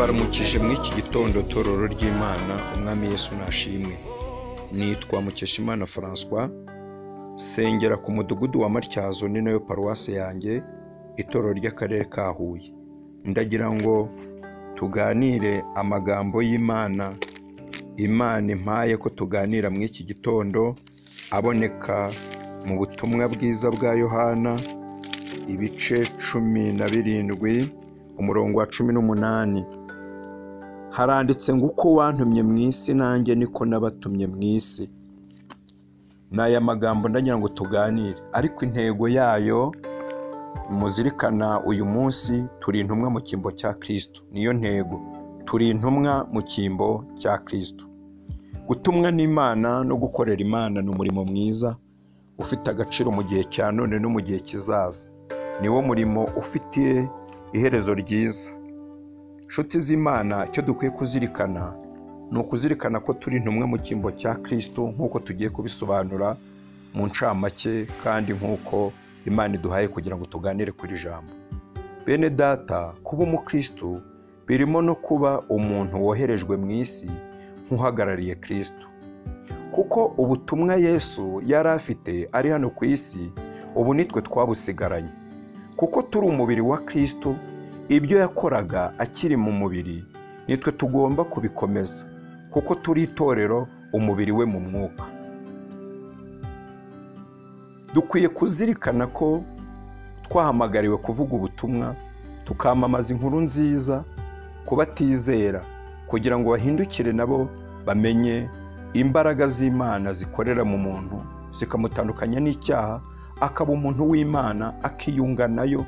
ndabaramukije mw'iki gitondo tororo ry'Imana. Umwami Yesu nashimwe. Nitwa Mukeshimana François, sengera ku mudugudu wa Matyazo, ni nayo paruwase yanjye, itorero ry'akarere ka Huye. Ndagira ngo tuganire amagambo y'Imana. Imana impaye ko tuganira mw'iki gitondo aboneka mu butumwa bwiza bwa Yohana ibice 17 umurongo wa 18. Haranditse ngo uko wantumye mw'isi nanjye niko nabatumye mw'isi. N'aya magambo ndagira ngo tuganire, ariko intego yayo muzirikana uyu munsi turi intumwa mu cyimbo cya Kristo. Niyo ntego, turi intumwa mu cyimbo cya Kristo. Gutumwa n'Imana no gukorera Imana ni umurimo mwiza ufite agaciro mu gihe cya none no mu gihe kizaza. Niwo murimo ufitiye iherezo ryiza. Nshuti z'Imana, icyo dukwiye kuzirikana ni ukuzirikana ko turi intumwa mu cyimbo cya Kristo, nk'uko tugiye kubisobanura mu ncamake kandi nk'uko Imana iduhaye kugira ngo tuganire kuri jambo. Bene data, kuba umukristo birimo no kuba umuntu woherejwe mu isi nk'uhagarariye Kristo, kuko ubutumwa Yesu yari afite ari hano ku isi ubu nitwe twabusigaranye, kuko turi umubiri wa Kristo. Ibyo yakoraga akiri mu mubiri nitwe tugomba kubikomeza, kuko turi itorero, umubiri we mu mwuka. Dukwiye kuzirikana ko twahamagariwe kuvuga ubutumwa, tukamamaza inkuru nziza ku batizera, kugira ngo bahindukire nabo bamenye imbaraga z'Imana zikorera mu muntu zikamutandukanya n'icyaha, akaba umuntu w'Imana, akiyunga nayo,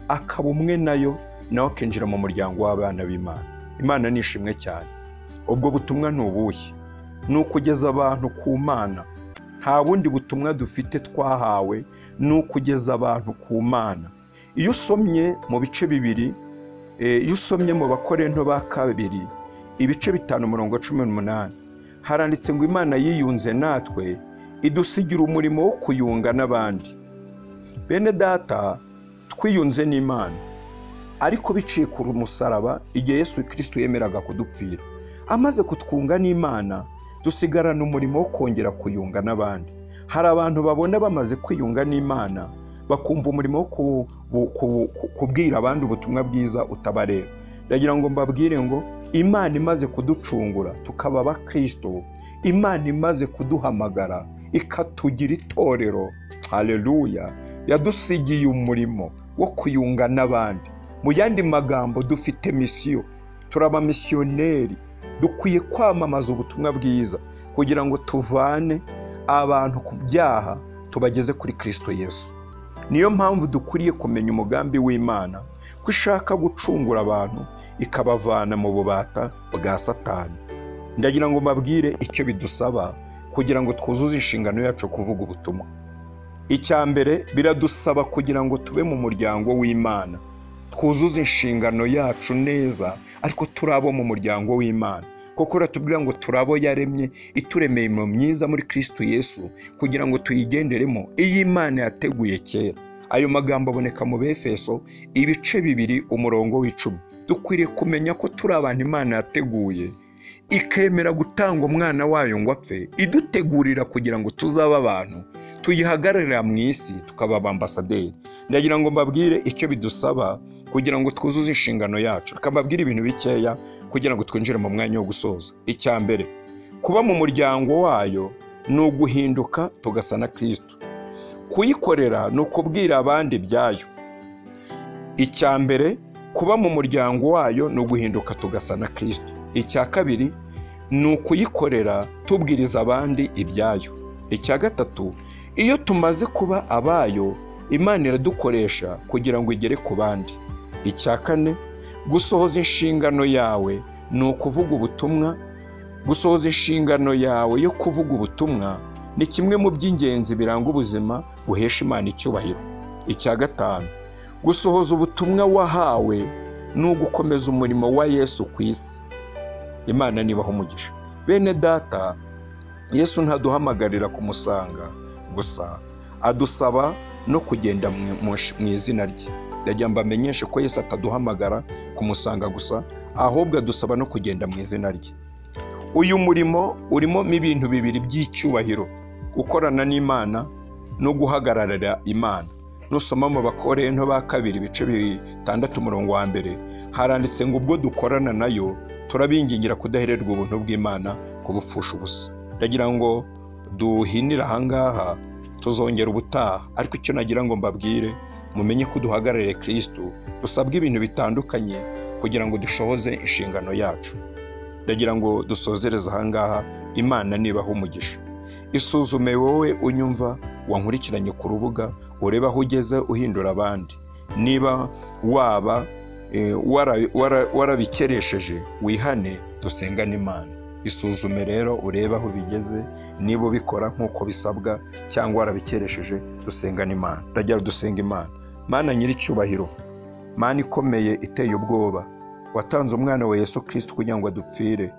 akaba umwe nayo, nawe akinjira mu muryango w'abana b'Imana. Imana nishimwe cyane. Ubwo butumwa ni ubuhe? Ni ukugeza abantu ku Mana. Nta bundi butumwa dufite twahawe, ni ukugeza abantu ku Mana. Iyo usomye mu bice 2, iyo usomye mu Bakorinto ba 2 ibice 5:18, haranditse ngo Imana yiyunze natwe idusigira umurimo wo kuyunga n'abandi. Bene data, twiyunze n'Imana, ariko biciye ku musaraba, igihe Yesu Kristo yemeraga kudupfira. Amaze kutwunga n'Imana, dusigarana umurimo wo kongera kuyunga n'abandi. Hari abantu babona bamaze kwiyunga n'Imana bakumva umurimo wo kubwira abandi ubutumwa bwiza utabareba. Ndagira ngo mbabwire ngo Imana imaze kuducungura tukaba abakristo, Imana imaze kuduhamagara ikatugira itorero, haleluya, yadusigiye umurimo wo kuyunga n'abandi. Mu yandi magambo, dufite misiyo, turaba misiyoneri. Dukwiye kwamamaza ubutumwa bwiza kugira ngo tuvane abantu ku byaha tubageze kuri Kristo Yesu. Niyo mpamvu dukwiriye kumenya umugambi w'Imana ko ishaka gucungura abantu ikabavana mu bubata bwa Satani. Ndagira ngo mbabwire icyo bidusaba kugira ngo twuzuze inshingano yacu kuvuga ubutumwa. Icya mbere, biradusaba kugira ngo tube mu muryango w'Imana, twuzuze inshingano yacu neza, ariko turabo mu muryango w'Imana, kuko ratubwira ngo turabo yaremye, ituremeye mu myiza muri Kristo Yesu kugira ngo tuyigenderemo, iyi Imana yateguye kera. Ayo magambo aboneka mu Befeso ibice 2 umurongo w'10. Dukwiriye kumenya ko turi abantu Imana yateguye, ikemera gutanga umwana wayo ngo apfe, idutegurira kugira ngo tuzaba abantu tuyihagararira mu isi, tukaba abambasaderi. Ndagira ngo mbabwire icyo bidusaba kugira ngo twuzuze inshingano yacu. Akababwira ibintu bikeya kugira ngo twinjire mu mwanya wo gusoza. Icya mbere, kuba mu muryango wayo ni uguhinduka tugasa na Kristo. Kuyikorera ni ukubwira abandi ibyayo. Icya mbere, kuba mu muryango wayo ni uguhinduka tugasa na Kristo. Icya kabiri, ni ukuyikorera tubwiriza abandi ibyayo. Icya gatatu, iyo tumaze kuba abayo, Imana iradukoresha kugira ngo igere ku bandi. Icya kane, gusohoza inshingano yawe ni ukuvuga ubutumwa. Gusohoza inshingano yawe yo kuvuga ubutumwa ni kimwe mu by'ingenzi biranga ubuzima buhesha Imana icyubahiro. Icya gatanu, gusohoza ubutumwa wahawe ni ugukomeza umurimo wa Yesu ku isi. Imana nibaho umugisha. Bene data, Yesu ntaduhamagarira kumusanga gusa, adusaba no kugenda mu izina rye. Ndagira mbamenyeshe ko Yesu ataduhamagara kumusanga gusa, ahubwo adusaba no kugenda mu izina rye. Uyu murimo urimo ibintu bibiri by'icyubahiro: gukorana n'Imana no guhagararira Imana. Nusoma mu Bakorinto ba kabiri ibice 6 umurongo wa mbere, haranditse ngo ubwo dukorana nayo turabingingira kudahererwa ubuntu bw'Imana kubupfusha ubusa. Ndagira ngo duhinira ahangaha, tuzongera ubutaha, ariko icyo nagira ngo mbabwire, mumenye ko duhagarariye Kristo, dusabwa ibintu bitandukanye kugira ngo dushohoze inshingano yacu. Ndagira ngo dusozereze ahangaha. Imana nibaho umugisha. Isuzume wowe unyumva, wankurikiranye ku rubuga, ureba aho ugeze uhindura abandi. Niba waba warabikeresheje, wihane, dusengane Imana. Isuzume rero urebe aho bigeze, niba ubikora nk'uko bisabwa cyangwa warabikeresheje, dusengane Imana. Ndagira dusenga Imana. Mana nyiricyubahiro, Mana ikomeye iteye ubwoba, watanze umwana wa Yesu Kristo kugira ngo adupfire,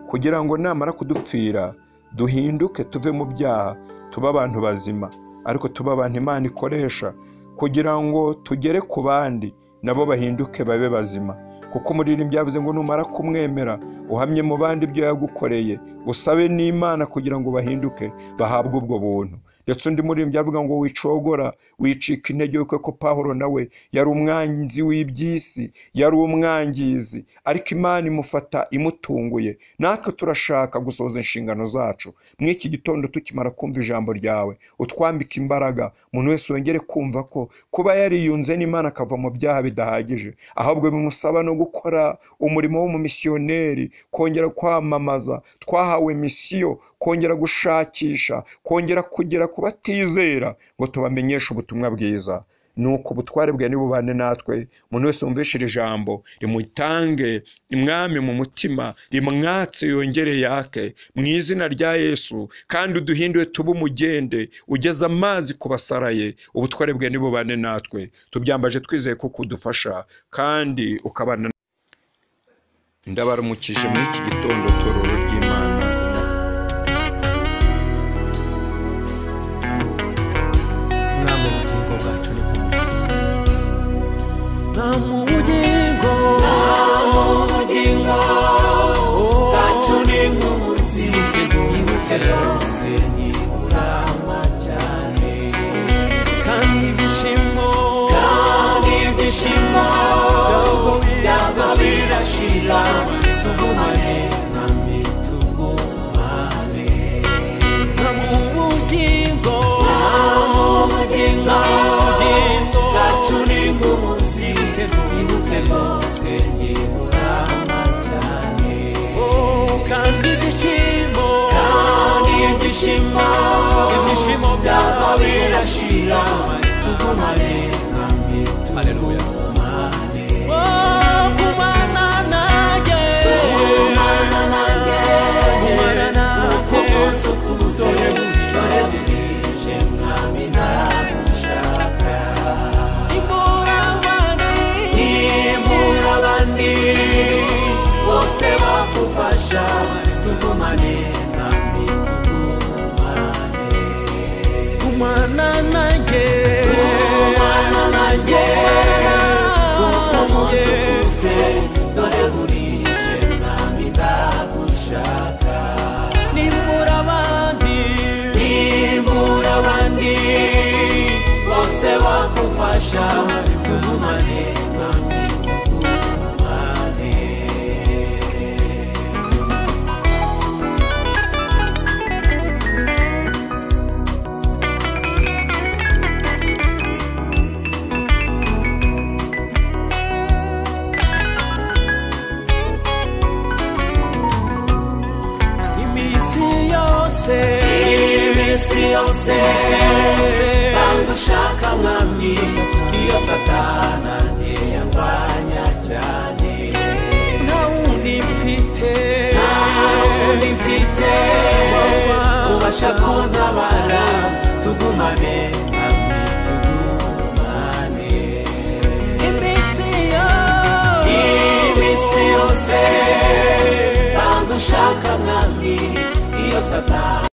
kugira ngo namara kudupfira duhinduke, tuve mu byaha, tuba abantu bazima, ariko tuba abantu Imana ikoresha kugira ngo tugere ku bandi nabo bahinduke babe bazima. Kuko umuririmbyi yavuze ngo numara kumwemera uhamye mu bandi ibyo yagukoreye, usabe n'Imana kugira ngo bahinduke bahabwe ubwo buntu. Ndetse undi muririmbyi avuga ngo wicogora, wicika intege, kuko Pawulo nawe yari umwanzi w'iby'isi, yari umwangizi, ariko Imana imufata imutunguye. Natwe turashaka gusohoza inshingano zacu mw'iki gitondo. Tukimara kumva ijambo ryawe, utwambika imbaraga. Umuntu wese wongere kumva ko kuba yariyunze n'Imana akava mu byaha bidahagije, ahubwo bimusaba no gukora umurimo w'umumisiyoneri, kongera kwamamaza. Twahawe misiyo, kongera gushakisha, kongera kugera ku batizera ngo tubamenyeshe ubutumwa bwiza. Nuko ubutware bwawe nibubane natwe. Umuntu wese wumvishije ijambo rimutange Imwami mu mutima, rimwatse yongere yake mu izina rya Yesu, kandi uduhindure tube umugende ugeze amazi ku basaraye. Ubutware bwawe nibubane natwe, tubyambaje twizeye ko kudufasha kandi ukabana. Ndabaramukije muri iki gitondo tororo ry'Imana. Ibyishimo byaba birashira, tugumane nami, haleluya. Kumana nanjye, uko umunsi ukuze, dore burije mwami nagushaka. Imbura abandi bose bakufasha, tugumane nami, kumana nanjye, uko umunsi ukuze, dore burije mwami ndagushaka. Nimbura abandi bose bakufasha, tugumane mwami, tugumane. Iminsi yose bangushaka mwami, iyo Satana ntiyambanya cyane. Nta wundi mfite ubasha kuntabara, tugumane mwami, tugumane. Iminsi yose bangushaka mwami, iyo Satana